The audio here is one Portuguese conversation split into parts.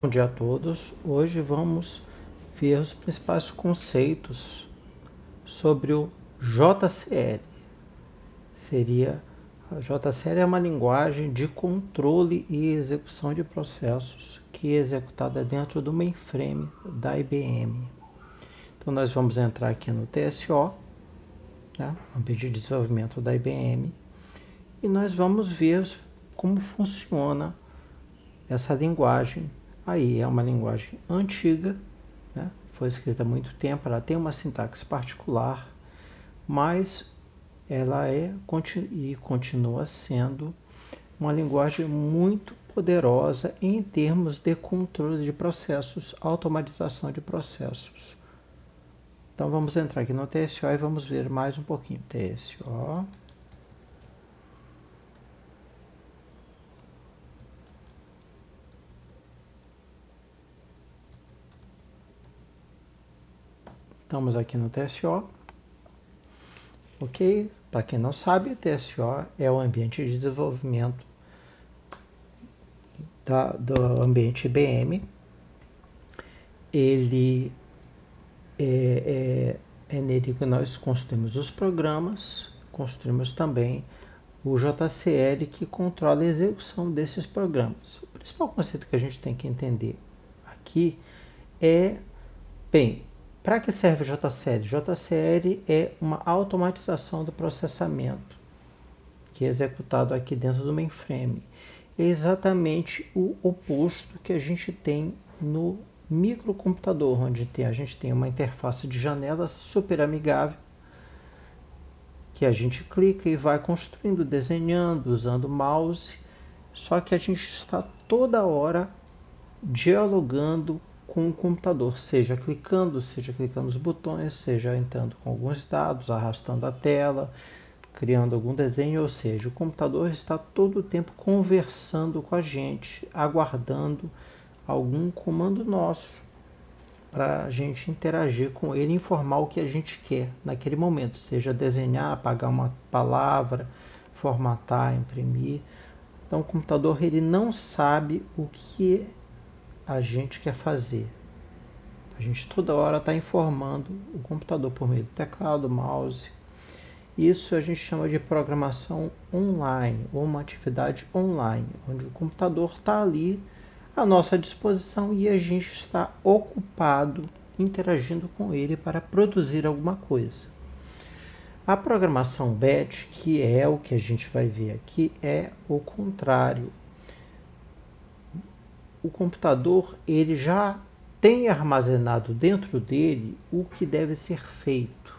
Bom dia a todos. Hoje vamos ver os principais conceitos sobre o JCL. A JCL é uma linguagem de controle e execução de processos que é executada dentro do mainframe da IBM. Então nós vamos entrar aqui no TSO, né, Ambiente de Desenvolvimento da IBM, e nós vamos ver como funciona essa linguagem. Aí é uma linguagem antiga, né? Foi escrita há muito tempo, ela tem uma sintaxe particular, mas ela e continua sendo uma linguagem muito poderosa em termos de controle de processos, automatização de processos. Então vamos entrar aqui no TSO e vamos ver mais um pouquinho. TSO. Estamos aqui no TSO. Ok? Para quem não sabe, TSO é o ambiente de desenvolvimento do ambiente IBM. Ele é nele que nós construímos os programas, construímos também o JCL que controla a execução desses programas. O principal conceito que a gente tem que entender aqui é, bem, para que serve o JCL? JCL é uma automatização do processamento que é executado aqui dentro do mainframe. É exatamente o oposto que a gente tem no microcomputador, onde a gente tem uma interface de janelas super amigável, que a gente clica e vai construindo, desenhando, usando o mouse, só que a gente está toda hora dialogando com o computador, seja clicando os botões, seja entrando com alguns dados, arrastando a tela, criando algum desenho, ou seja, o computador está todo o tempo conversando com a gente, aguardando algum comando nosso para a gente interagir com ele e informar o que a gente quer naquele momento, seja desenhar, apagar uma palavra, formatar, imprimir. Então o computador ele não sabe o que a gente quer fazer. A gente toda hora está informando o computador por meio do teclado, mouse. Isso a gente chama de programação online, ou uma atividade online, onde o computador está ali à nossa disposição e a gente está ocupado interagindo com ele para produzir alguma coisa. A programação batch, que é o que a gente vai ver aqui, é o contrário. O computador ele já tem armazenado dentro dele o que deve ser feito.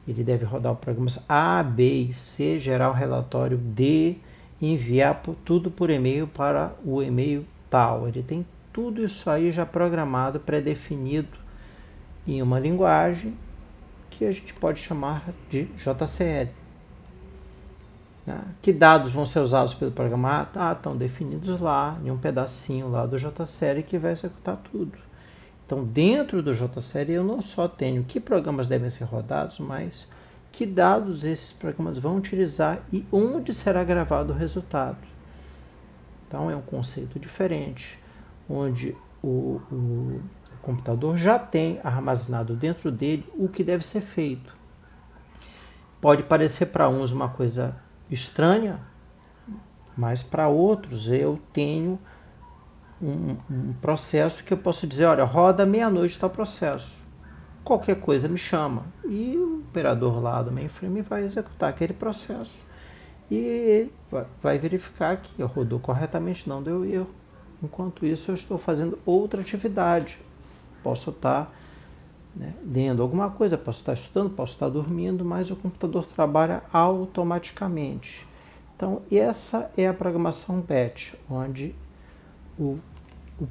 Ele deve rodar o programa A, B e C, gerar o relatório D, enviar tudo por e-mail para o e-mail tal. Ele tem tudo isso aí já programado, pré-definido em uma linguagem que a gente pode chamar de JCL. Que dados vão ser usados pelo programa? Estão definidos lá, em um pedacinho lá do JCL que vai executar tudo. Então, dentro do JCL, eu não só tenho que programas devem ser rodados, mas que dados esses programas vão utilizar e onde será gravado o resultado. Então, é um conceito diferente, onde o computador já tem armazenado dentro dele o que deve ser feito. Pode parecer para uns uma coisa estranha, mas para outros eu tenho um processo que eu posso dizer, olha, roda meia-noite tal processo. Qualquer coisa me chama. E o operador lá do mainframe vai executar aquele processo. E vai verificar que rodou corretamente, não deu erro. Enquanto isso, eu estou fazendo outra atividade. Posso estar lendo alguma coisa, posso estar estudando, posso estar dormindo, mas o computador trabalha automaticamente. Então, essa é a programação batch, onde o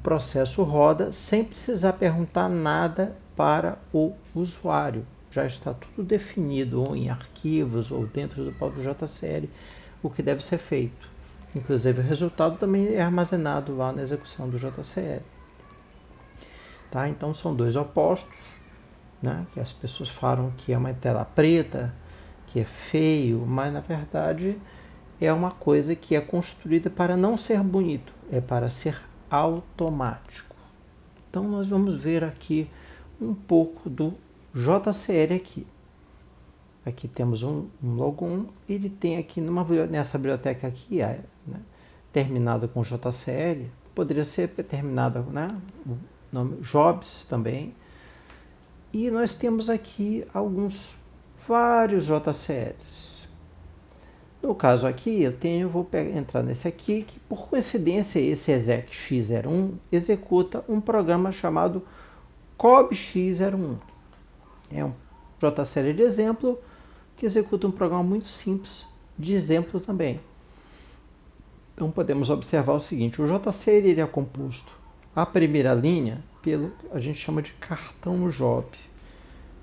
processo roda sem precisar perguntar nada para o usuário. Já está tudo definido ou em arquivos ou dentro do próprio JCL o que deve ser feito. Inclusive o resultado também é armazenado lá na execução do JCL. Tá? Então são dois opostos, né? Que as pessoas falam que é uma tela preta, que é feio, mas na verdade é uma coisa que é construída para não ser bonito, é para ser automático. Então nós vamos ver aqui um pouco do JCL aqui. Aqui temos um logo1, ele tem aqui nessa biblioteca aqui, né, terminada com JCL, poderia ser terminada, né, o nome Jobs também. E nós temos aqui vários JCLs. No caso aqui, vou entrar nesse aqui, que por coincidência esse exec x01 executa um programa chamado cobx01. É um JCL de exemplo que executa um programa muito simples de exemplo também. Então podemos observar o seguinte: o JCL ele é composto, a primeira linha, a gente chama de cartão job.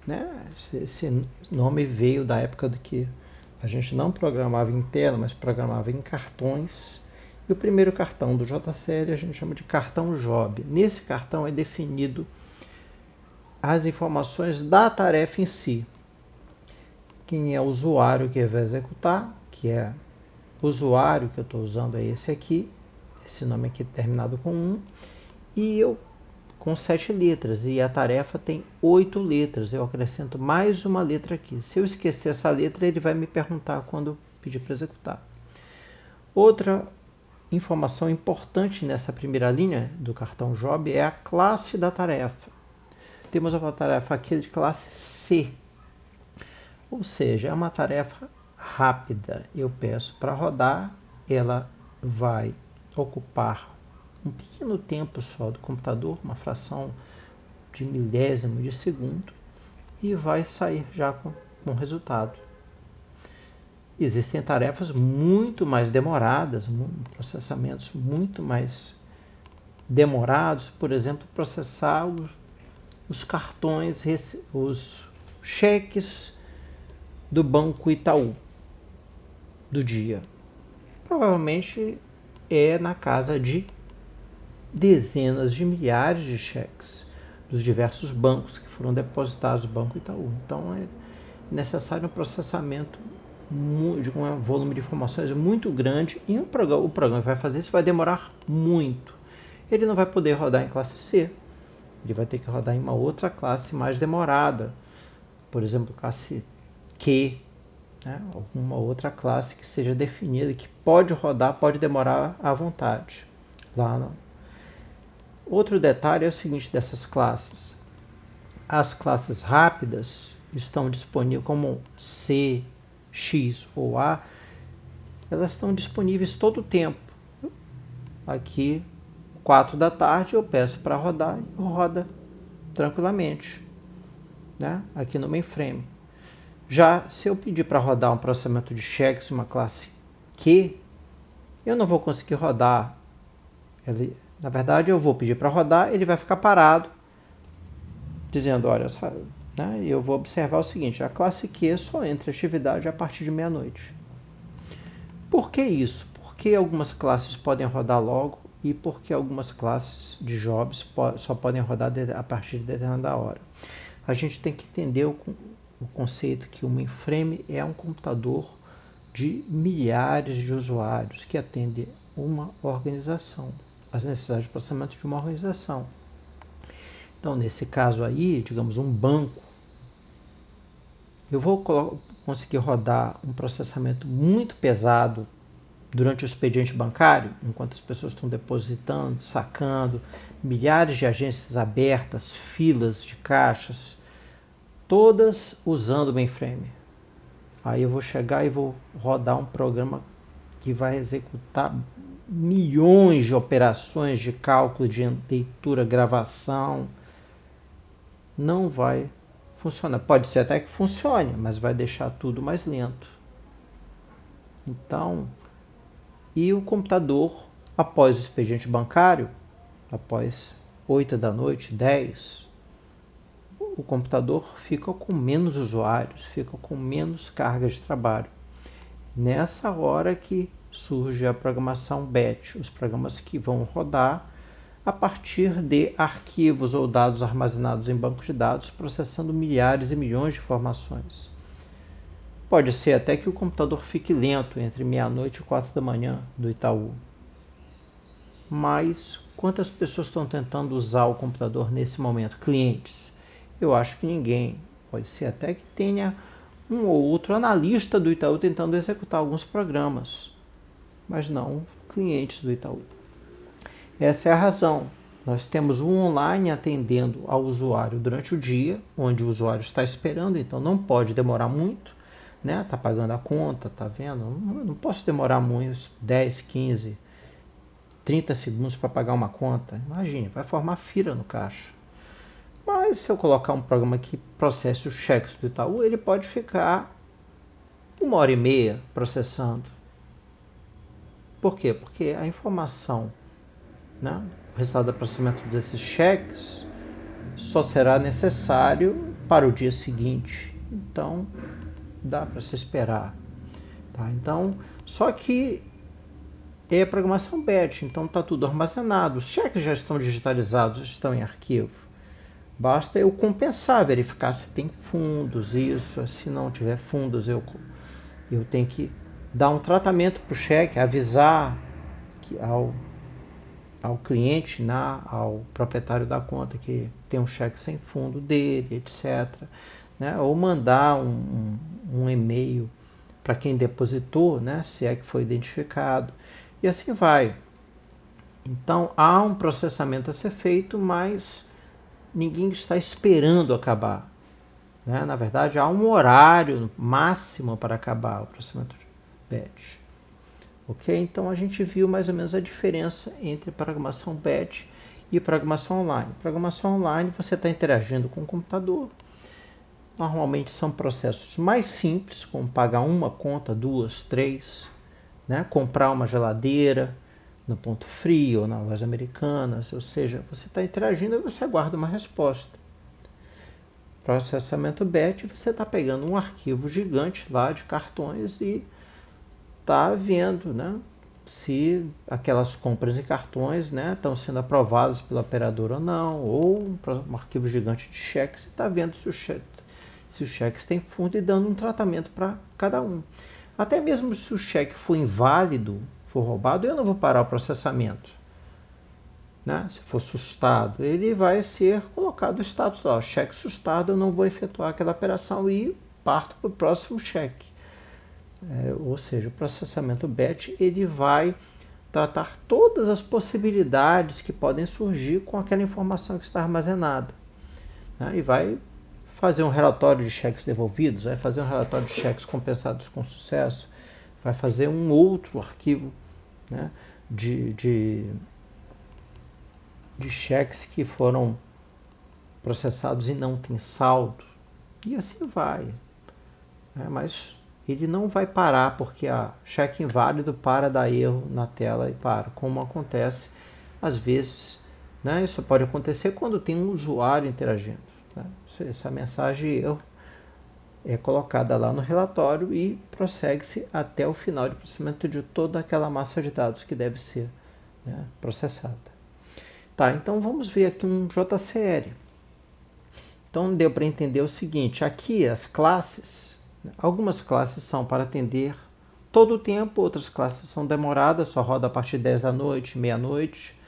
Né? Esse nome veio da época do que a gente não programava em tela, mas programava em cartões. E o primeiro cartão do JCL a gente chama de cartão job. Nesse cartão é definido as informações da tarefa em si. Quem é o usuário que vai executar, que é o usuário que eu estou usando é esse aqui, esse nome aqui terminado com 1, e eu com 7 letras, e a tarefa tem 8 letras, eu acrescento mais uma letra aqui. Se eu esquecer essa letra, ele vai me perguntar quando pedir para executar. Outra informação importante nessa primeira linha do cartão job é a classe da tarefa. Temos uma tarefa aqui de classe C, ou seja, é uma tarefa rápida. Eu peço para rodar, ela vai ocupar um pequeno tempo só do computador, uma fração de milésimo de segundo, e vai sair já com resultado. Existem tarefas muito mais demoradas, processamentos muito mais demorados, por exemplo, processar os cartões, os cheques do Banco Itaú do dia. Provavelmente é na casa de dezenas de milhares de cheques dos diversos bancos que foram depositados no Banco Itaú. Então é necessário um processamento de um volume de informações muito grande, e o programa vai fazer isso, vai demorar muito. Ele não vai poder rodar em classe C, ele vai ter que rodar em uma outra classe mais demorada, por exemplo, classe Q, né? Alguma outra classe que seja definida, que pode rodar, pode demorar à vontade. Outro detalhe é o seguinte dessas classes: as classes rápidas estão disponíveis como C, X ou A, elas estão disponíveis todo o tempo. Aqui, 4 da tarde, eu peço para rodar e roda tranquilamente, né? Aqui no mainframe. Já se eu pedir para rodar um processamento de cheques de uma classe Q, eu não vou conseguir rodar. Na verdade, eu vou pedir para rodar, ele vai ficar parado, dizendo, olha, né, eu vou observar o seguinte: a classe Q só entra em atividade a partir de meia-noite. Por que isso? Porque algumas classes podem rodar logo e porque algumas classes de jobs só podem rodar a partir de determinada hora. A gente tem que entender o conceito que o mainframe é um computador de milhares de usuários que atende uma organização, as necessidades de processamento de uma organização. Então, nesse caso aí, digamos um banco, eu vou conseguir rodar um processamento muito pesado durante o expediente bancário, enquanto as pessoas estão depositando, sacando, milhares de agências abertas, filas de caixas, todas usando o mainframe. Aí eu vou chegar e vou rodar um programa que vai executar milhões de operações de cálculo, de leitura, gravação. Não vai funcionar. Pode ser até que funcione, mas vai deixar tudo mais lento. Então, e o computador, após o expediente bancário, após 8 da noite, 10, o computador fica com menos usuários, fica com menos carga de trabalho. Nessa hora que surge a programação batch, os programas que vão rodar a partir de arquivos ou dados armazenados em bancos de dados, processando milhares e milhões de informações. Pode ser até que o computador fique lento entre meia-noite e 4 da manhã do Itaú. mas quantas pessoas estão tentando usar o computador nesse momento? Clientes? Eu acho que ninguém. Pode ser até que tenha um ou outro analista do Itaú tentando executar alguns programas, mas não clientes do Itaú. Essa é a razão. Nós temos um online atendendo ao usuário durante o dia, onde o usuário está esperando, então não pode demorar muito, né? Está pagando a conta, está vendo? Não posso demorar muito, 10, 15, 30 segundos para pagar uma conta. Imagine, vai formar fila no caixa. Mas se eu colocar um programa que processe os cheques do Itaú, ele pode ficar 1h30 processando. Por quê? Porque a informação, né, o resultado do processamento desses cheques só será necessário para o dia seguinte. Então, dá para se esperar. Tá? Então, só que é programação batch, então está tudo armazenado. Os cheques já estão digitalizados, já estão em arquivo. Basta eu compensar, verificar se tem fundos, isso. Se não tiver fundos, eu tenho que dar um tratamento para o cheque, avisar que ao cliente, né, ao proprietário da conta que tem um cheque sem fundo dele, etc. Né? Ou mandar um e-mail para quem depositou, né, se é que foi identificado. E assim vai. Então há um processamento a ser feito, mas ninguém está esperando acabar. Né? Na verdade, há um horário máximo para acabar o processamento de batch. Ok? Então a gente viu mais ou menos a diferença entre programação batch e programação online. Programação online você está interagindo com o computador. Normalmente são processos mais simples, como pagar uma conta, 2, 3, né? Comprar uma geladeira no Ponto Frio ou na loja Americanas, ou seja, você está interagindo e você aguarda uma resposta. Processamento batch, você está pegando um arquivo gigante lá de cartões e está vendo, né, se aquelas compras em cartões, né, estão sendo aprovadas pelo operador ou não, ou um arquivo gigante de cheques, você está vendo se os cheques têm fundo e dando um tratamento para cada um. Até mesmo se o cheque for inválido, for roubado, eu não vou parar o processamento. Né? Se for sustado, ele vai ser colocado no status lá, cheque sustado, eu não vou efetuar aquela operação e parto para o próximo cheque. Ou seja, o processamento batch ele vai tratar todas as possibilidades que podem surgir com aquela informação que está armazenada. Né? E vai fazer um relatório de cheques devolvidos, vai fazer um relatório de cheques compensados com sucesso, vai fazer um outro arquivo, né, de cheques que foram processados e não tem saldo. E assim vai. Mas ele não vai parar porque cheque inválido para dar erro na tela e para, como acontece às vezes. Né? Isso pode acontecer quando tem um usuário interagindo. Né? Essa mensagem de erro é colocada lá no relatório e prossegue-se até o final de processamento de toda aquela massa de dados que deve ser, né, processada. Tá, então vamos ver aqui um JCL. Então deu para entender o seguinte, aqui as classes, algumas classes são para atender todo o tempo, outras classes são demoradas, só roda a partir de 10 da noite, meia-noite,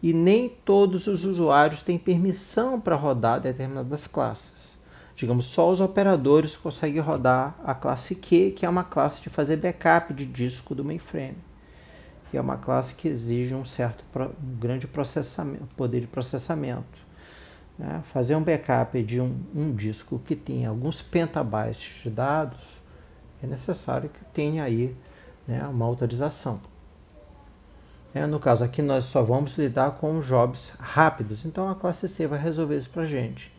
e nem todos os usuários têm permissão para rodar determinadas classes. Digamos, só os operadores conseguem rodar a classe Q, que é uma classe de fazer backup de disco do mainframe, que é uma classe que exige um grande poder de processamento. Né? Fazer um backup de um disco que tem alguns petabytes de dados, é necessário que tenha aí, né, uma autorização. No caso aqui nós só vamos lidar com jobs rápidos, então a classe C vai resolver isso para a gente.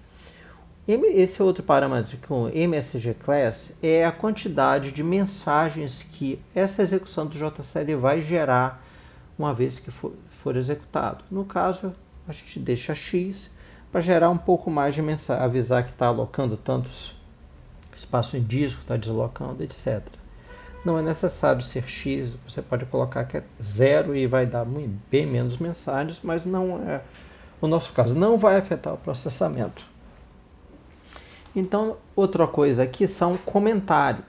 Esse outro parâmetro com o MSG Class é a quantidade de mensagens que essa execução do JCL vai gerar uma vez que for executado. No caso, a gente deixa X para gerar um pouco mais de mensagem, avisar que está alocando tantos espaço em disco, está deslocando, etc. Não é necessário ser X, você pode colocar que é 0 e vai dar bem menos mensagens, mas não é o nosso caso, não vai afetar o processamento. Então, outra coisa aqui são comentários.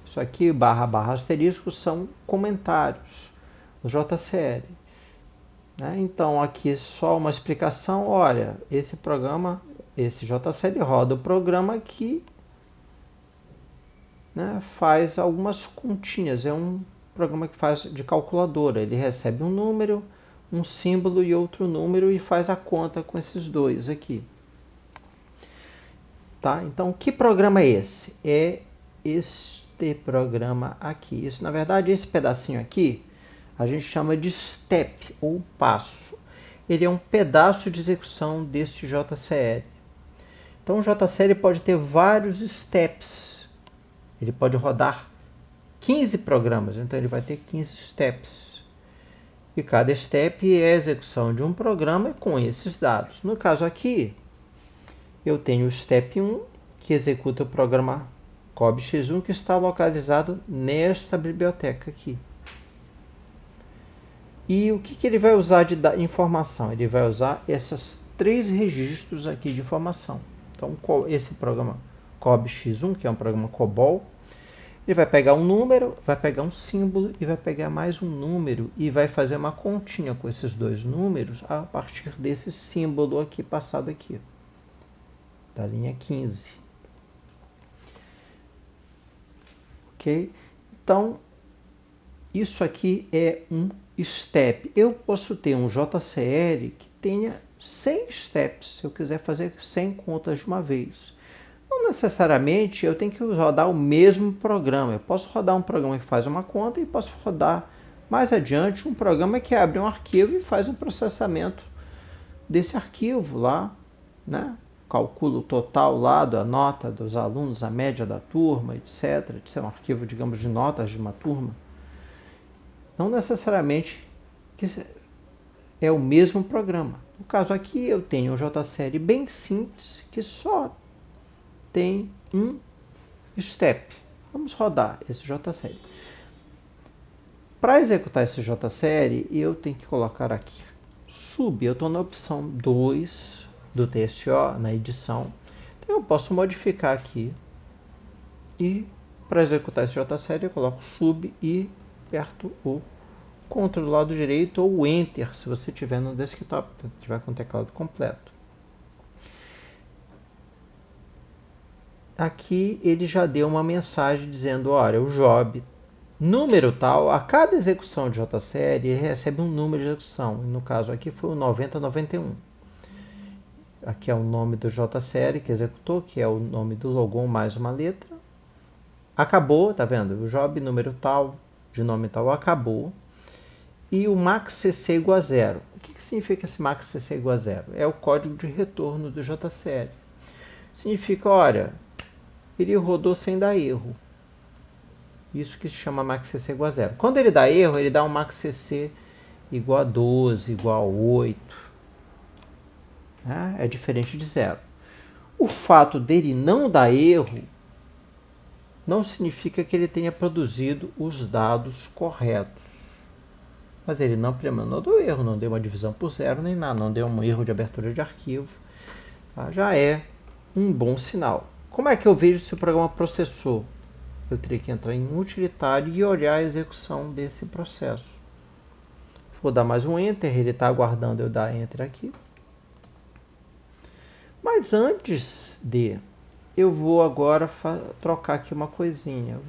Isso aqui, // asterisco, são comentários. O JCL. né? Então aqui só uma explicação, olha, esse programa, esse JCL roda o programa que, né, faz algumas continhas, é um programa que faz de calculadora, ele recebe um número, um símbolo e outro número e faz a conta com esses dois aqui. Tá? Então, que programa é esse? É este programa aqui. Isso, na verdade, esse pedacinho aqui, a gente chama de step, ou passo. Ele é um pedaço de execução deste JCL. Então, o JCL pode ter vários steps. Ele pode rodar 15 programas, então ele vai ter 15 steps. E cada step é a execução de um programa com esses dados. No caso aqui, eu tenho o step 1, que executa o programa COBX1, que está localizado nesta biblioteca aqui. E o que ele vai usar de informação? Ele vai usar esses 3 registros aqui de informação. Então, esse programa COBX1, que é um programa COBOL, ele vai pegar um número, vai pegar um símbolo e vai pegar mais um número e vai fazer uma continha com esses dois números a partir desse símbolo aqui passado aqui, da linha 15. Ok? Então, isso aqui é um step. Eu posso ter um JCL que tenha 100 steps, se eu quiser fazer 100 contas de uma vez. Não necessariamente eu tenho que rodar o mesmo programa. Eu posso rodar um programa que faz uma conta e posso rodar mais adiante um programa que abre um arquivo e faz um processamento desse arquivo lá, né? Calcula o total lá da nota dos alunos, a média da turma, etc. Isso é um arquivo, digamos, de notas de uma turma. Não necessariamente que é o mesmo programa. No caso aqui eu tenho um JCL bem simples que só tem um step. Vamos rodar esse JCL. Para executar esse JCL, eu tenho que colocar aqui sub. Eu estou na opção 2 do TSO, na edição. Então eu posso modificar aqui. E para executar esse JCL, eu coloco sub e aperto o Ctrl do lado direito ou Enter se você tiver no desktop, se tiver com o teclado completo. Aqui ele já deu uma mensagem dizendo, olha, o job número tal, a cada execução de JCL ele recebe um número de execução. No caso aqui foi o 9091. Aqui é o nome do JCL que executou, que é o nome do logon mais uma letra. Acabou, tá vendo? O job número tal, de nome tal, acabou. E o maxCC igual a 0. O que significa esse maxCC igual a 0? É o código de retorno do JCL. Significa, olha, ele rodou sem dar erro. Isso que se chama maxCC igual a 0. Quando ele dá erro, ele dá um maxCC igual a 12, igual a 8. Né? É diferente de 0. O fato dele não dar erro não significa que ele tenha produzido os dados corretos. Mas ele não mandou erro, não deu uma divisão por zero nem nada, não deu um erro de abertura de arquivo. Tá? Já é um bom sinal. Como é que eu vejo se o programa processou? Eu teria que entrar em utilitário e olhar a execução desse processo. Vou dar mais um Enter, ele está aguardando eu dar Enter aqui. Mas antes de, eu vou agora trocar aqui uma coisinha.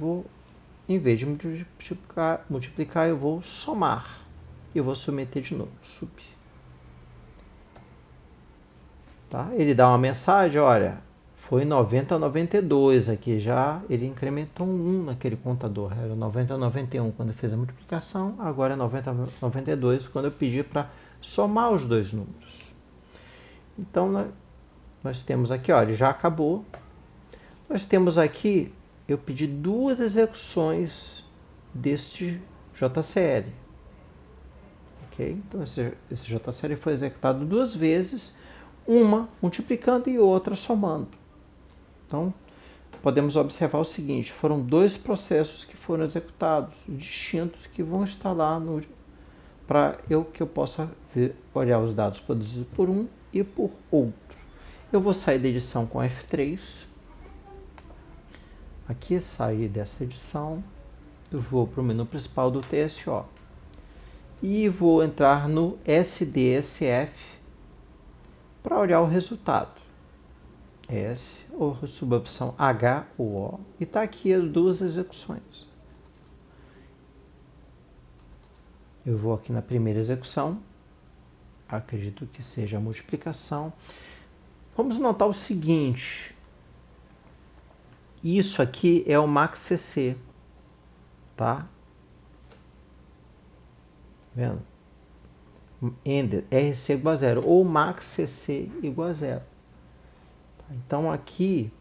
Em vez de multiplicar, eu vou somar. Eu vou submeter de novo, sub. Tá? Ele dá uma mensagem, olha, foi 9092 aqui já, ele incrementou um 1 naquele contador, era 9091 quando fez a multiplicação, agora é 9092 quando eu pedi para somar os dois números. Então nós temos aqui, olha, ele já acabou. Nós temos aqui, eu pedi duas execuções deste JCL. Okay? Então esse JCL foi executado duas vezes, uma multiplicando e outra somando. Então, podemos observar o seguinte, foram dois processos que foram executados, distintos, que vão estar lá para que eu possa olhar os dados produzidos por um e por outro. Eu vou sair da edição com F3. Aqui, sair dessa edição, eu vou para o menu principal do TSO. e vou entrar no SDSF para olhar o resultado. S, ou subopção H ou O, e está aqui as duas execuções. Eu vou aqui na primeira execução, acredito que seja a multiplicação. Vamos notar o seguinte, isso aqui é o maxCC, tá? Vendo? Ender, RC igual a zero, ou maxCC igual a zero. Então aqui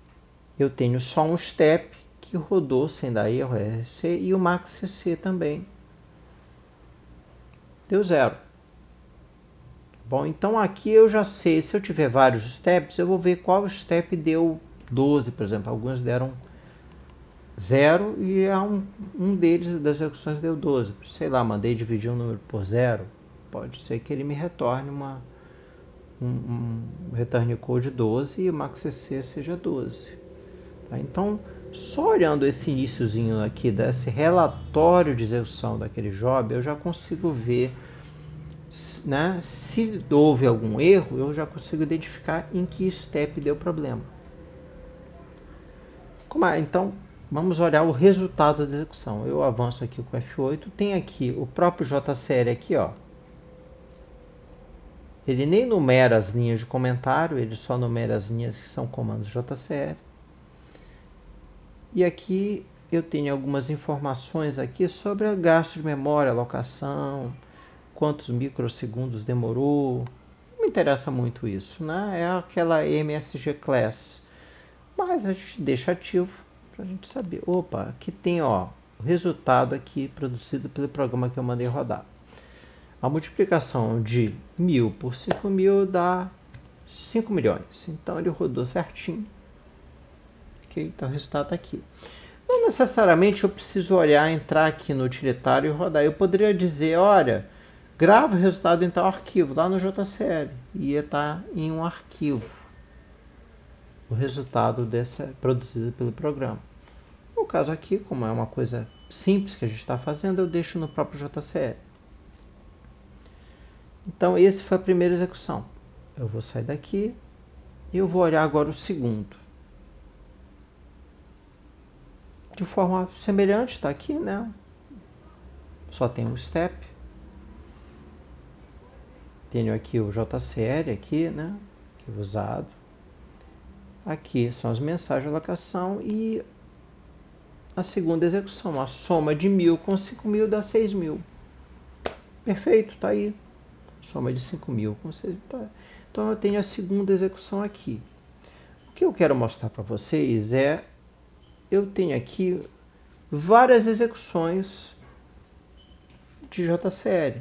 eu tenho só um step que rodou sem dar erro RC e o maxCC também deu zero. Bom, então aqui eu já sei, se eu tiver vários steps, eu vou ver qual step deu 12, por exemplo. Alguns deram 0 e um deles das execuções deu 12. Sei lá, mandei dividir um número por 0. Pode ser que ele me retorne um return code 12 e o maxCC seja 12. Tá? Então, só olhando esse iniciozinho aqui desse relatório de execução daquele job, eu já consigo ver, né, se houve algum erro, eu já consigo identificar em que step deu problema. Então, vamos olhar o resultado da execução. Eu avanço aqui com F8, tem aqui o próprio JSR aqui, ó. Ele nem numera as linhas de comentário, ele só numera as linhas que são comandos JSR. E aqui eu tenho algumas informações aqui sobre o gasto de memória, alocação, quantos microsegundos demorou. Não me interessa muito isso, né? É aquela MSG Class. Mas a gente deixa ativo para a gente saber. Opa, aqui tem ó, o resultado aqui produzido pelo programa que eu mandei rodar. A multiplicação de 1000 por 5000 dá 5 milhões. Então ele rodou certinho. Ok, então o resultado está aqui. Não necessariamente eu preciso olhar, entrar aqui no utilitário e rodar. Eu poderia dizer, olha, grava o resultado em tal arquivo, lá no JSL. E ia estar em um arquivo o resultado produzido pelo programa. No caso aqui, como é uma coisa simples que a gente está fazendo, eu deixo no próprio JSL. Então, esse foi a primeira execução. Eu vou sair daqui e eu vou olhar agora o segundo. De forma semelhante, está aqui, né? Só tem um step. Tenho aqui o JCL, aqui, né? Que é usado. Aqui são as mensagens de alocação e a segunda execução. A soma de 1000 com 5000 dá 6000. Perfeito, está aí. Soma de 5000 com 6000. Tá. Então eu tenho a segunda execução aqui. O que eu quero mostrar para vocês é, eu tenho aqui várias execuções de JCL.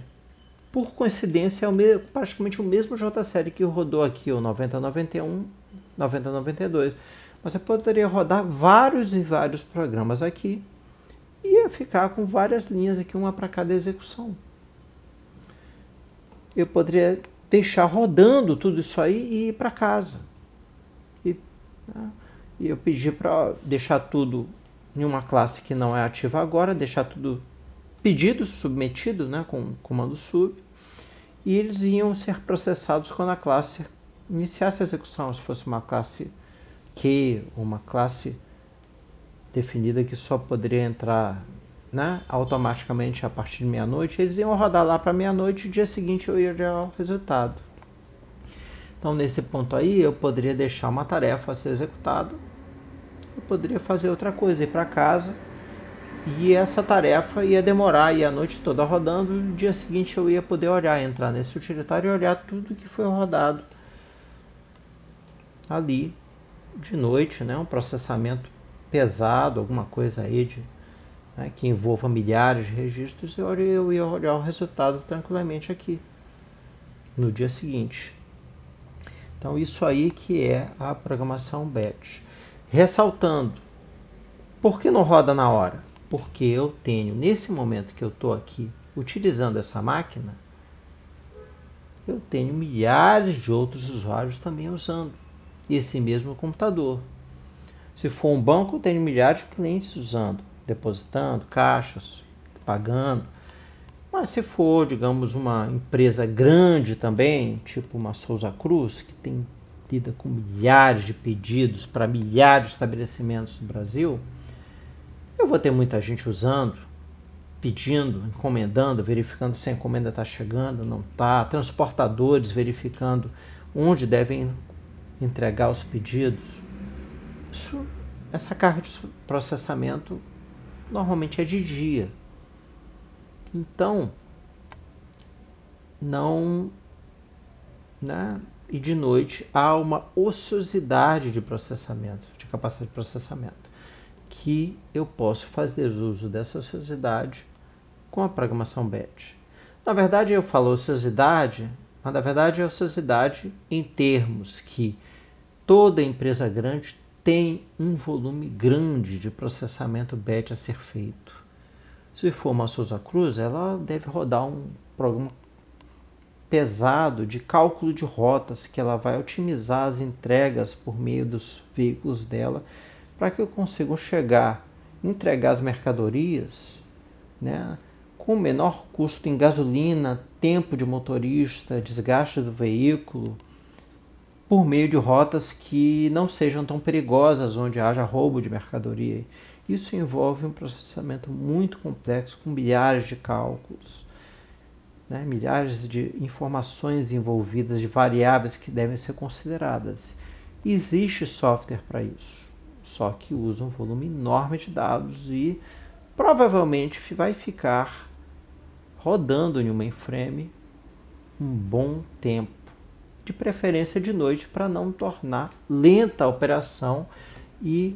Por coincidência, é praticamente o mesmo JCL que rodou aqui, o 9091, 9092. Mas eu poderia rodar vários e vários programas aqui e ia ficar com várias linhas aqui, uma para cada execução. Eu poderia deixar rodando tudo isso aí e ir para casa. E eu pedi para deixar tudo em uma classe que não é ativa agora, deixar tudo pedido, submetido, né, com comando sub, e eles iam ser processados quando a classe iniciasse a execução. Se fosse uma classe Q, uma classe definida que só poderia entrar, né, automaticamente a partir de meia-noite, eles iam rodar lá para meia-noite e no dia seguinte eu ia olhar o resultado. Então, nesse ponto aí, eu poderia deixar uma tarefa a ser executada, eu poderia fazer outra coisa, ir para casa, e essa tarefa ia demorar, ia a noite toda rodando, no dia seguinte eu ia poder olhar, entrar nesse utilitário e olhar tudo que foi rodado ali de noite, né? Um processamento pesado, alguma coisa aí né, que envolva milhares de registros, e eu ia olhar o resultado tranquilamente aqui no dia seguinte. Então isso aí que é a programação batch. Ressaltando, por que não roda na hora? Porque eu tenho, nesse momento que eu estou aqui utilizando essa máquina, eu tenho milhares de outros usuários também usando esse mesmo computador. Se for um banco, eu tenho milhares de clientes usando, depositando, caixas, pagando. Mas se for, digamos, uma empresa grande também, tipo uma Souza Cruz, que lida com milhares de pedidos para milhares de estabelecimentos no Brasil, eu vou ter muita gente usando, pedindo, encomendando, verificando se a encomenda está chegando, não está, transportadores verificando onde devem entregar os pedidos. Essa carga de processamento normalmente é de dia. Então, não, né? E de noite há uma ociosidade de processamento, de capacidade de processamento, que eu posso fazer uso dessa ociosidade com a programação batch. Na verdade, eu falo ociosidade, mas na verdade é ociosidade em termos que toda empresa grande tem um volume grande de processamento batch a ser feito. Se for uma Souza Cruz, ela deve rodar um programa pesado de cálculo de rotas, que ela vai otimizar as entregas por meio dos veículos dela, para que eu consiga chegar, entregar as mercadorias, né, com menor custo em gasolina, tempo de motorista, desgaste do veículo, por meio de rotas que não sejam tão perigosas, onde haja roubo de mercadoria. Isso envolve um processamento muito complexo, com milhares de cálculos, né, milhares de informações envolvidas, de variáveis que devem ser consideradas. Existe software para isso, só que usa um volume enorme de dados e provavelmente vai ficar rodando em um mainframe um bom tempo, de preferência de noite, para não tornar lenta a operação e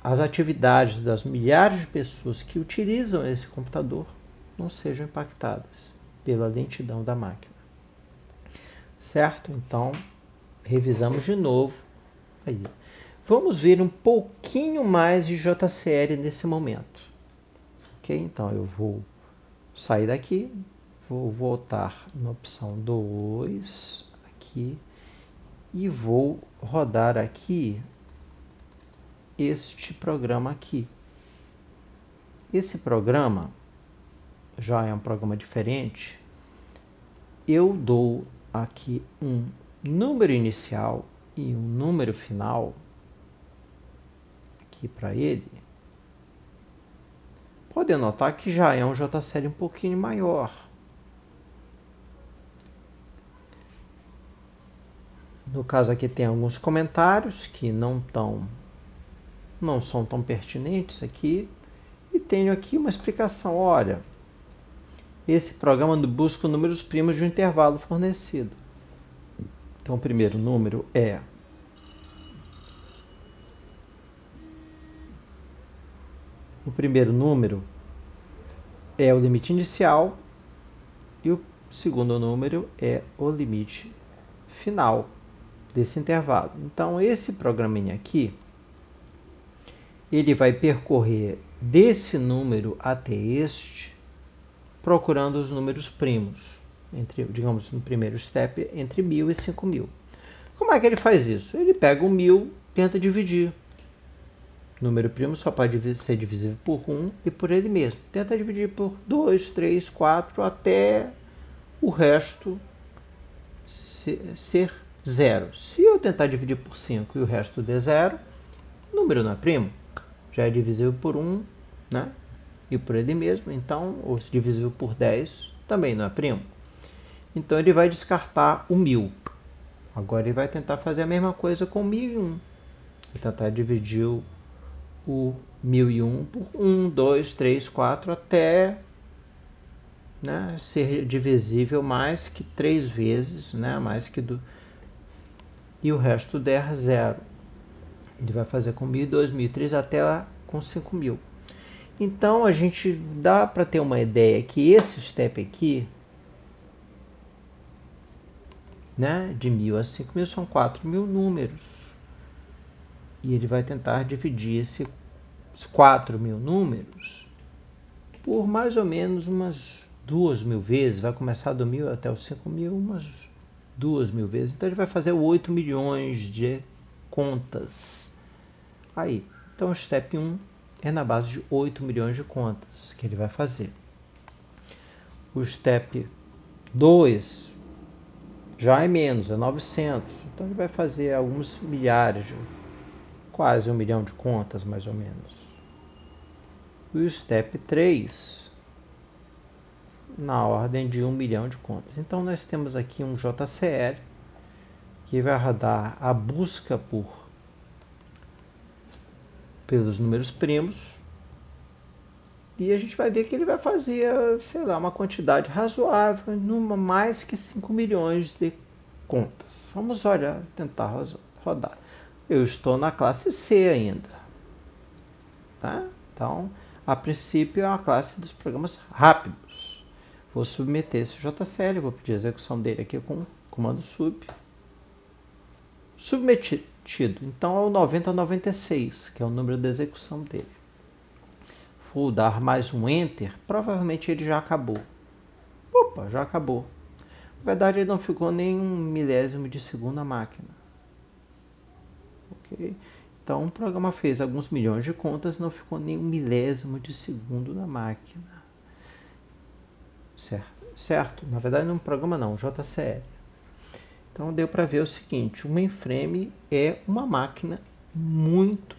as atividades das milhares de pessoas que utilizam esse computador não sejam impactadas pela lentidão da máquina. Certo? Então, revisamos de novo. Aí. Vamos ver um pouquinho mais de JCL nesse momento. Ok? Então, eu vou sair daqui, vou voltar na opção 2, aqui, e vou rodar aqui este programa aqui. Esse programa já é um programa diferente. Eu dou aqui um número inicial e um número final aqui para ele. Pode notar que já é um JCL um pouquinho maior. No caso aqui tem alguns comentários que não são tão pertinentes aqui. E tenho aqui uma explicação. Olha, esse programa busca números primos de um intervalo fornecido. Então, o primeiro número é o limite inicial e o segundo número é o limite final desse intervalo. Então, esse programinha aqui, ele vai percorrer desse número até este, procurando os números primos, digamos, no primeiro step, entre 1000 e 5000. Como é que ele faz isso? Ele pega o 1000, tenta dividir. O número primo só pode ser divisível por 1 e por ele mesmo. Tenta dividir por 2, 3, 4, até o resto ser zero. Se eu tentar dividir por 5 e o resto der zero, o número não é primo. Já é divisível por 1, né? E por ele mesmo. Então, ou se divisível por 10, também não é primo. Então, ele vai descartar o 1000. Agora, ele vai tentar fazer a mesma coisa com o 1001. Vai tentar dividir o 1001 por 1, 2, 3, 4, até, né, ser divisível mais que 3 vezes, né, mais que e o resto der zero. Ele vai fazer com 1002, 1003 até com 5000. Então, a gente dá para ter uma ideia que esse step aqui, né, de 1000 a 5000 são 4000 números. E ele vai tentar dividir esses 4000 números por mais ou menos umas 2000 vezes. Vai começar do 1000 até os 5000, umas 2000 vezes. Então, ele vai fazer 8 milhões de contas. Aí, então, o step 1 é na base de 8 milhões de contas que ele vai fazer. O step 2 já é menos, é 900. Então ele vai fazer alguns milhares, quase 1 milhão de contas, mais ou menos. E o step 3 na ordem de 1 milhão de contas. Então nós temos aqui um JCL que vai rodar a busca pelos números primos, e a gente vai ver que ele vai fazer, sei lá, uma quantidade razoável, numa mais que 5 milhões de contas. Vamos olhar, tentar rodar. Eu estou na classe C ainda, tá? Então, a princípio é uma classe dos programas rápidos. Vou submeter esse JCL, vou pedir a execução dele aqui com o comando sub. Submetido. Então é o 9096, que é o número de execução dele. Vou dar mais um Enter, provavelmente ele já acabou. Opa, já acabou. Na verdade, ele não ficou nem 1 milésimo de segundo na máquina. Ok? Então o programa fez alguns milhões de contas e não ficou nem 1 milésimo de segundo na máquina. Certo? Na verdade, não é um programa não, JCL. Então deu para ver o seguinte, o mainframe é uma máquina muito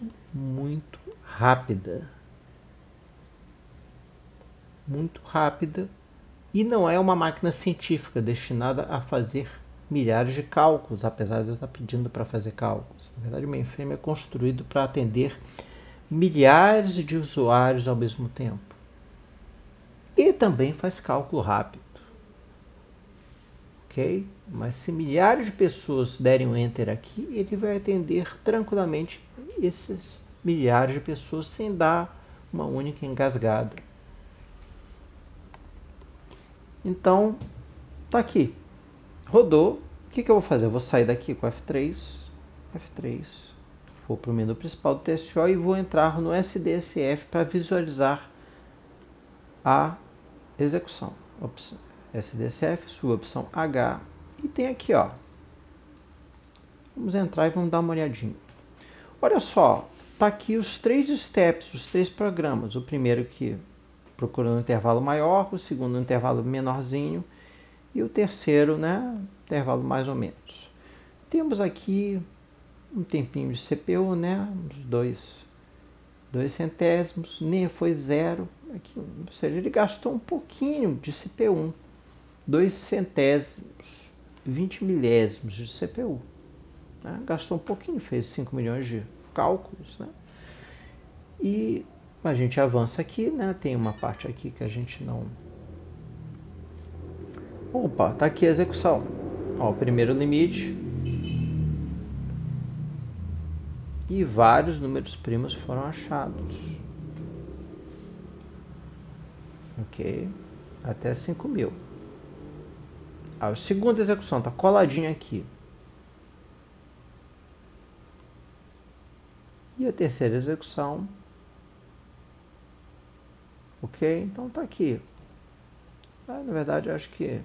rápida. Muito rápida, e não é uma máquina científica destinada a fazer milhares de cálculos, apesar de eu estar pedindo para fazer cálculos. Na verdade, o mainframe é construído para atender milhares de usuários ao mesmo tempo. E também faz cálculo rápido. Ok? Mas se milhares de pessoas derem um Enter aqui, ele vai atender tranquilamente esses milhares de pessoas sem dar uma única engasgada. Então, tá aqui. Rodou. O que eu vou fazer? Eu vou sair daqui com F3. Vou para o menu principal do TSO e vou entrar no SDSF para visualizar a execução. SDSF, sua opção H. E tem aqui, ó. Vamos entrar e vamos dar uma olhadinha. Olha só, tá aqui os 3 steps, os 3 programas. O primeiro que procurando um intervalo maior, o segundo um intervalo menorzinho e o terceiro, né, intervalo mais ou menos. Temos aqui um tempinho de CPU, né, uns 2 centésimos, nem foi 0, aqui, ou seja, ele gastou um pouquinho de CPU, 2 centésimos, 20 milésimos de CPU. Né, gastou um pouquinho, fez 5 milhões de cálculos, né, e a gente avança aqui, né? Tem uma parte aqui que a gente não... Opa, tá aqui a execução. Ó, o primeiro limite. E vários números primos foram achados. Ok? Até 5.000. A segunda execução tá coladinha aqui. E a terceira execução... Ok? Então tá aqui. Na verdade, eu acho que...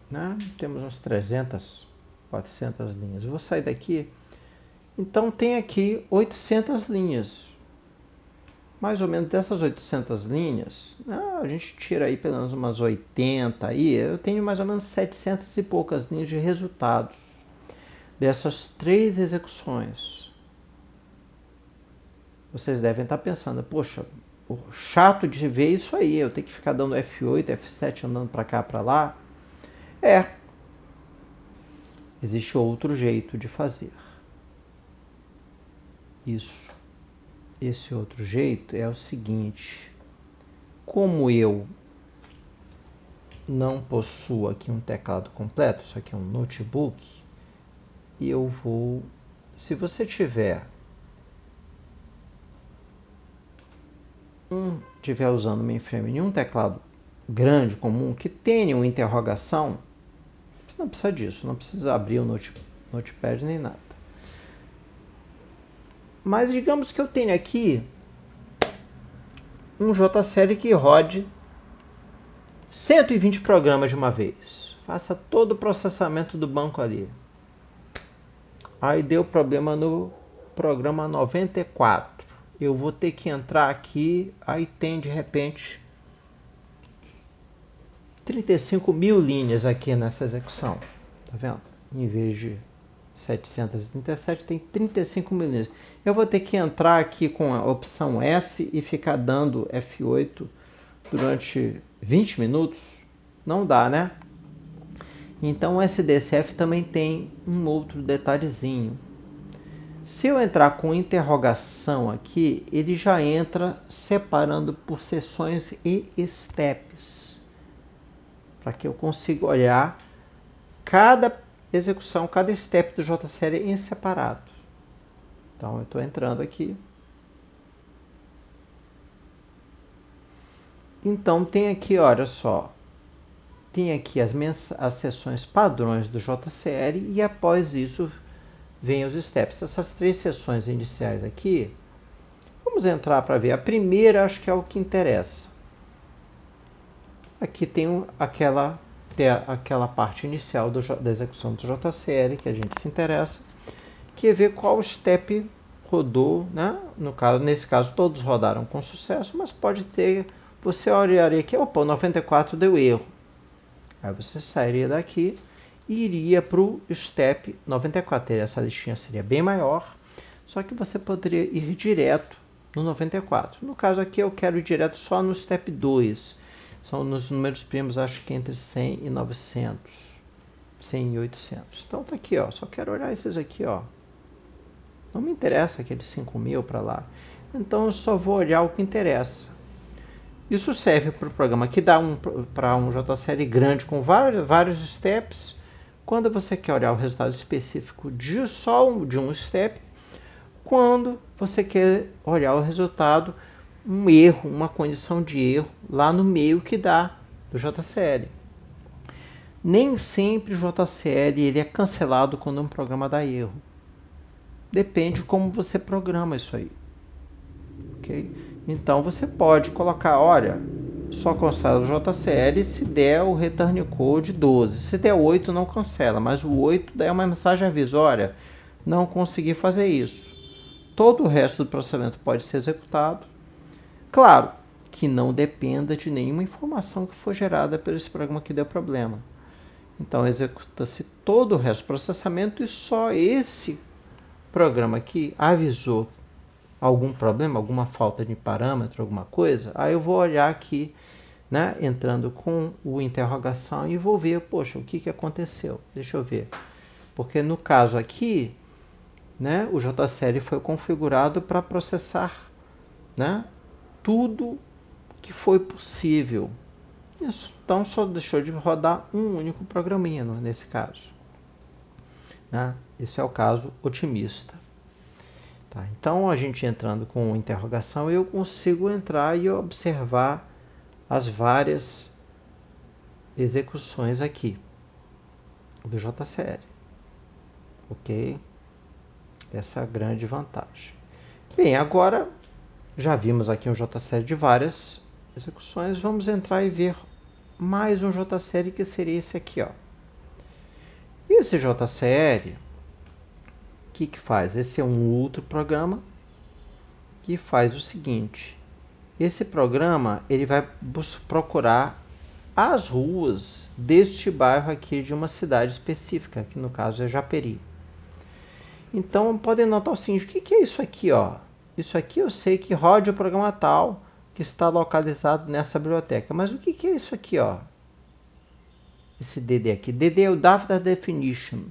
Né? Temos umas 300, 400 linhas. Eu vou sair daqui. Então tem aqui 800 linhas. Mais ou menos dessas 800 linhas, a gente tira aí pelo menos umas 80 aí. Eu tenho mais ou menos 700 e poucas linhas de resultados dessas 3 execuções. Vocês devem estar pensando, poxa, chato de ver isso aí, eu tenho que ficar dando F8, F7 andando para cá, para lá. Existe outro jeito de fazer isso. Esse outro jeito é o seguinte: como eu não possuo aqui um teclado completo, isso aqui é um notebook, e eu vou, se você tiver usando o mainframe em um teclado grande, comum, que tenha uma interrogação, você não precisa disso, não precisa abrir o notepad nem nada. Mas digamos que eu tenho aqui um JCL que rode 120 programas de uma vez. Faça todo o processamento do banco ali. Aí deu problema no programa 94. eu vou ter que entrar aqui, aí tem de repente 35 mil linhas aqui nessa execução, tá vendo? Em vez de 737 tem 35 mil linhas. Eu vou ter que entrar aqui com a opção S e ficar dando F8 durante 20 minutos? Não dá, né? Então o SDSF também tem um outro detalhezinho. Se eu entrar com interrogação aqui, ele já entra separando por sessões e steps, para que eu consiga olhar cada execução, cada step do JSeri em separado. Então eu estou entrando aqui. Então tem aqui, olha só, tem aqui as sessões padrões do JSeri e após isso vem os steps. Essas 3 sessões iniciais aqui, vamos entrar para ver. A primeira acho que é o que interessa. Aqui tem aquela parte inicial da execução do JSeri que a gente se interessa, que é ver qual step rodou, né? Nesse caso todos rodaram com sucesso, mas pode ter, você olharia aqui, opa, o 94 deu erro. Aí você sairia daqui e iria para o step 94. Essa listinha seria bem maior, só que você poderia ir direto no 94. No caso aqui eu quero ir direto só no step 2. São nos números primos, acho que entre 100 e 900. 100 e 800. Então tá aqui, ó. Só quero olhar esses aqui, ó. Não me interessa aqueles 5.000 para lá. Então eu só vou olhar o que interessa. Isso serve para o programa que dá para um JSeri grande com vários steps. Quando você quer olhar o resultado específico de um step, quando você quer olhar o resultado, um erro, uma condição de erro lá no meio que dá do JSeri. Nem sempre o JSeri ele é cancelado quando um programa dá erro. Depende de como você programa isso aí. Ok? Então você pode colocar, olha, só cancela o JSeri se der o return code 12. Se der 8 não cancela, mas o 8 dá uma mensagem aviso, olha, não consegui fazer isso. Todo o resto do processamento pode ser executado. Claro que não dependa de nenhuma informação que for gerada pelo esse programa que deu problema. Então executa-se todo o resto do processamento e só esse programa que avisou algum problema, alguma falta de parâmetro, alguma coisa, aí eu vou olhar aqui, né, entrando com o interrogação e vou ver, poxa, o que aconteceu? Deixa eu ver. Porque no caso aqui, né, o JSeri foi configurado para processar, né, tudo que foi possível. Isso. Então só deixou de rodar um único programinha nesse caso. Né? Esse é o caso otimista. Tá, então a gente entrando com interrogação, eu consigo entrar e observar as várias execuções aqui do JSeri. Ok? Essa é a grande vantagem. Bem, agora já vimos aqui um JSeri de várias execuções. Vamos entrar e ver mais um JSeri que seria esse aqui, ó. E esse JSeri, o que faz? Esse é um outro programa que faz o seguinte. Esse programa ele vai procurar as ruas deste bairro aqui de uma cidade específica, que no caso é Japeri. Então podem notar o seguinte, o que é isso aqui, ó? Isso aqui eu sei que roda o programa tal que está localizado nessa biblioteca. Mas o que é isso aqui, ó? Esse DD aqui. DD é o Data Definition.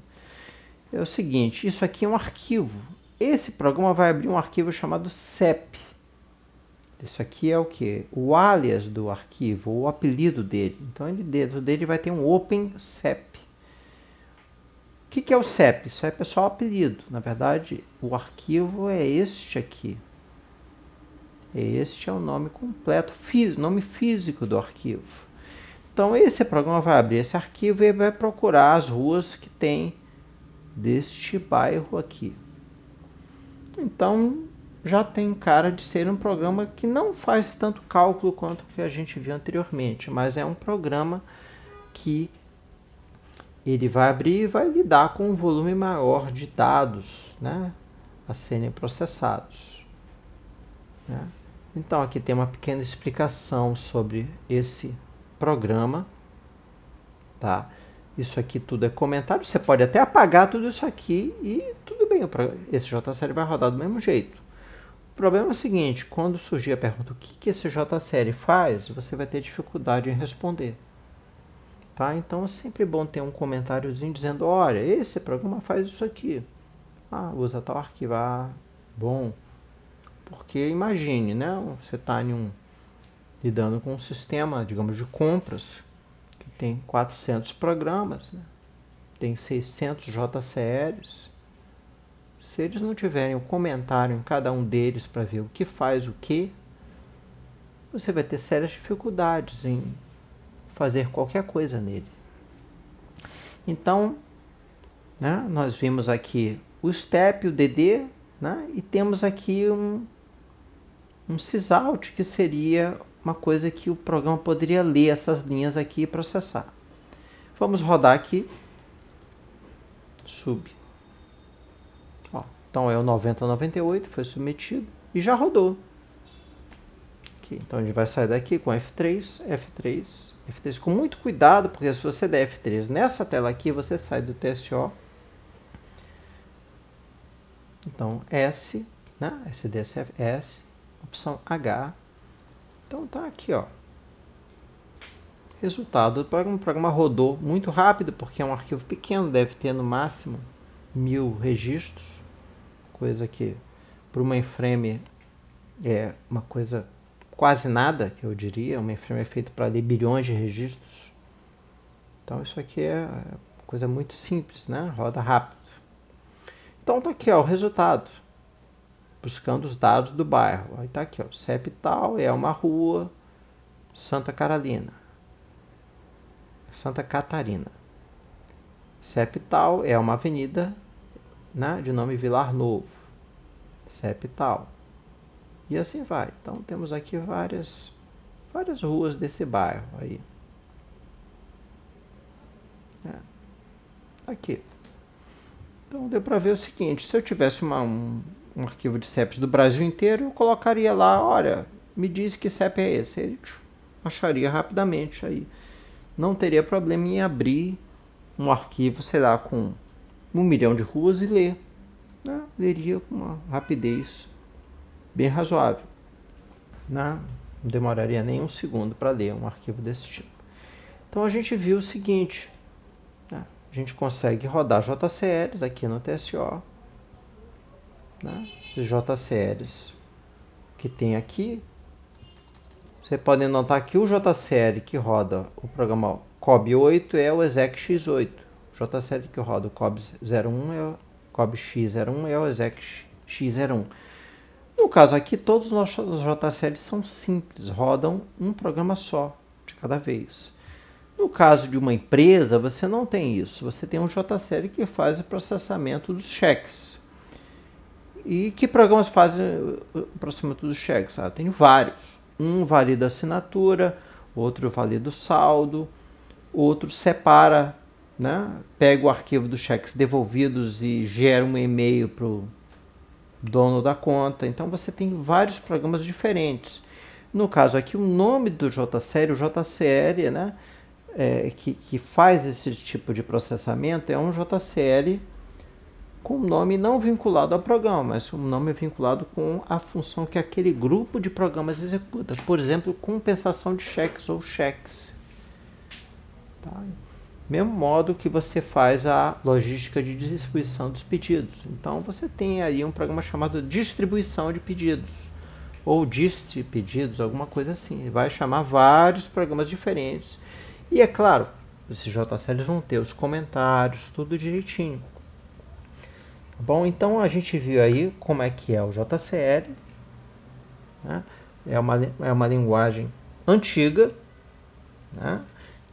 É o seguinte, isso aqui é um arquivo. Esse programa vai abrir um arquivo chamado CEP. Isso aqui é o que? O alias do arquivo, o apelido dele. Então ele, dentro dele vai ter um Open CEP. O que é o CEP? Isso é só o apelido. Na verdade, o arquivo é este aqui. Este é o nome completo, nome físico do arquivo. Então esse programa vai abrir esse arquivo e vai procurar as ruas que tem deste bairro aqui. Então já tem cara de ser um programa que não faz tanto cálculo quanto o que a gente viu anteriormente, mas é um programa que ele vai abrir e vai lidar com um volume maior de dados, né, a serem processados. né? Então aqui tem uma pequena explicação sobre esse programa, tá? Isso aqui tudo é comentário, você pode até apagar tudo isso aqui e tudo bem, esse JSérie vai rodar do mesmo jeito. O problema é o seguinte, quando surgir a pergunta o que esse JSérie faz, você vai ter dificuldade em responder. Tá? Então é sempre bom ter um comentáriozinho dizendo, olha, esse programa faz isso aqui. Ah, usa tal arquivo, bom. Porque imagine, né? Você está lidando com um sistema, digamos, de compras, que tem 400 programas, né? Tem 600 JCLs. Se eles não tiverem um comentário em cada um deles para ver o que faz o que, você vai ter sérias dificuldades em fazer qualquer coisa nele. Então, né, nós vimos aqui o step, o dd, né, e temos aqui um sysout, que seria uma coisa que o programa poderia ler essas linhas aqui e processar. Vamos rodar aqui, sub. Ó, então é o 9098, foi submetido e já rodou. Aqui, então a gente vai sair daqui com F3, F3, F3 com muito cuidado, porque se você der F3 nessa tela aqui, você sai do TSO. Então S, né? SDSF, S, opção H. Então tá aqui, ó. Resultado do programa. O programa rodou muito rápido, porque é um arquivo pequeno, deve ter no máximo 1000 registros, coisa que para o mainframe é uma coisa quase nada, que eu diria. O mainframe é feito para ler bilhões de registros. Então isso aqui é coisa muito simples, né? Roda rápido. Então tá aqui, ó, o resultado. Buscando os dados do bairro. Aí tá aqui, ó, CEP tal, é uma rua, Santa Carolina. Santa Catarina. CEP tal, é uma avenida, né, de nome Vilar Novo. CEP tal. E assim vai. Então temos aqui várias ruas desse bairro aí. Aqui. Então deu para ver o seguinte, se eu tivesse um arquivo de CEPs do Brasil inteiro, eu colocaria lá, olha, me diz que CEP é esse. Ele acharia rapidamente aí. Não teria problema em abrir um arquivo, sei lá, com 1 milhão de ruas e ler. Né? Leria com uma rapidez bem razoável. Né? Não demoraria nem um segundo para ler um arquivo desse tipo. Então a gente viu o seguinte, né? A gente consegue rodar JCLs aqui no TSO. Né? Os JCLs que tem aqui. Você pode notar que o JCL que roda o programa COB8 é o exec x8. O JCL que roda o COB01 é o COB-X01 é o exec x01. No caso aqui, todos os nossos JCLs são simples, rodam um programa só de cada vez. No caso de uma empresa, você não tem isso. Você tem um JCL que faz o processamento dos cheques. E que programas fazem o processamento dos cheques? Eu tenho vários. Um valida a assinatura, outro valida o saldo, outro separa, né? Pega o arquivo dos cheques devolvidos e gera um e-mail para o dono da conta. Então você tem vários programas diferentes. No caso aqui, o nome do JCL, o JCL, né? Que faz esse tipo de processamento é um JCL com um nome não vinculado ao programa, mas um nome vinculado com a função que aquele grupo de programas executa. Por exemplo, compensação de cheques ou cheques. Tá? Mesmo modo que você faz a logística de distribuição dos pedidos. Então você tem aí um programa chamado distribuição de pedidos. Ou dist pedidos, alguma coisa assim. Ele vai chamar vários programas diferentes. E é claro, esses JCLs vão ter os comentários, tudo direitinho. Bom, então a gente viu aí como é que é o JCL. Né? É uma linguagem antiga, né?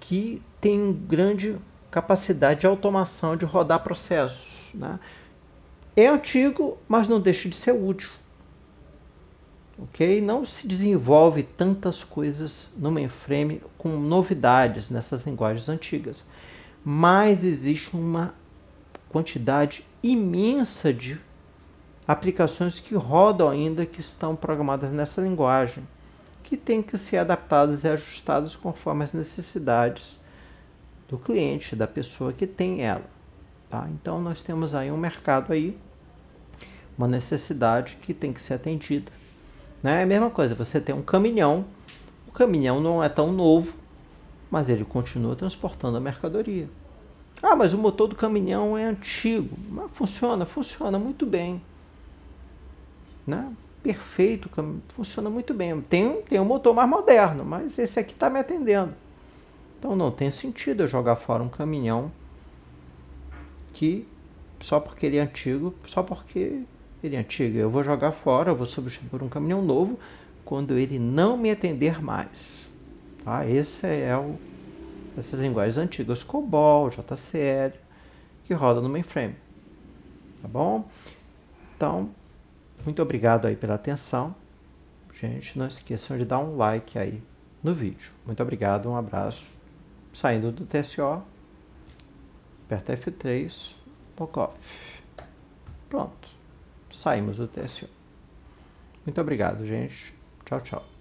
Que tem grande capacidade de automação de rodar processos. Né? É antigo, mas não deixa de ser útil. Okay? Não se desenvolve tantas coisas no mainframe com novidades nessas linguagens antigas. Mas existe uma quantidade imensa de aplicações que rodam ainda, que estão programadas nessa linguagem, que têm que ser adaptadas e ajustadas conforme as necessidades do cliente, da pessoa que tem ela. Tá? Então nós temos aí um mercado aí, uma necessidade que tem que ser atendida. Né? É a mesma coisa, você tem um caminhão, o caminhão não é tão novo, mas ele continua transportando a mercadoria. Ah, mas o motor do caminhão é antigo. Mas funciona muito bem. Né? Perfeito, funciona muito bem. Tem um motor mais moderno, mas esse aqui está me atendendo. Então não tem sentido eu jogar fora um caminhão que só porque ele é antigo, eu vou jogar fora, eu vou substituir por um caminhão novo quando ele não me atender mais. Tá? Essas linguagens antigas, COBOL, JCL, que rodam no mainframe. Tá bom? Então, muito obrigado aí pela atenção. Gente, não esqueçam de dar um like aí no vídeo. Muito obrigado, um abraço. Saindo do TSO, aperta F3, lock off. Pronto, saímos do TSO. Muito obrigado, gente. Tchau, tchau.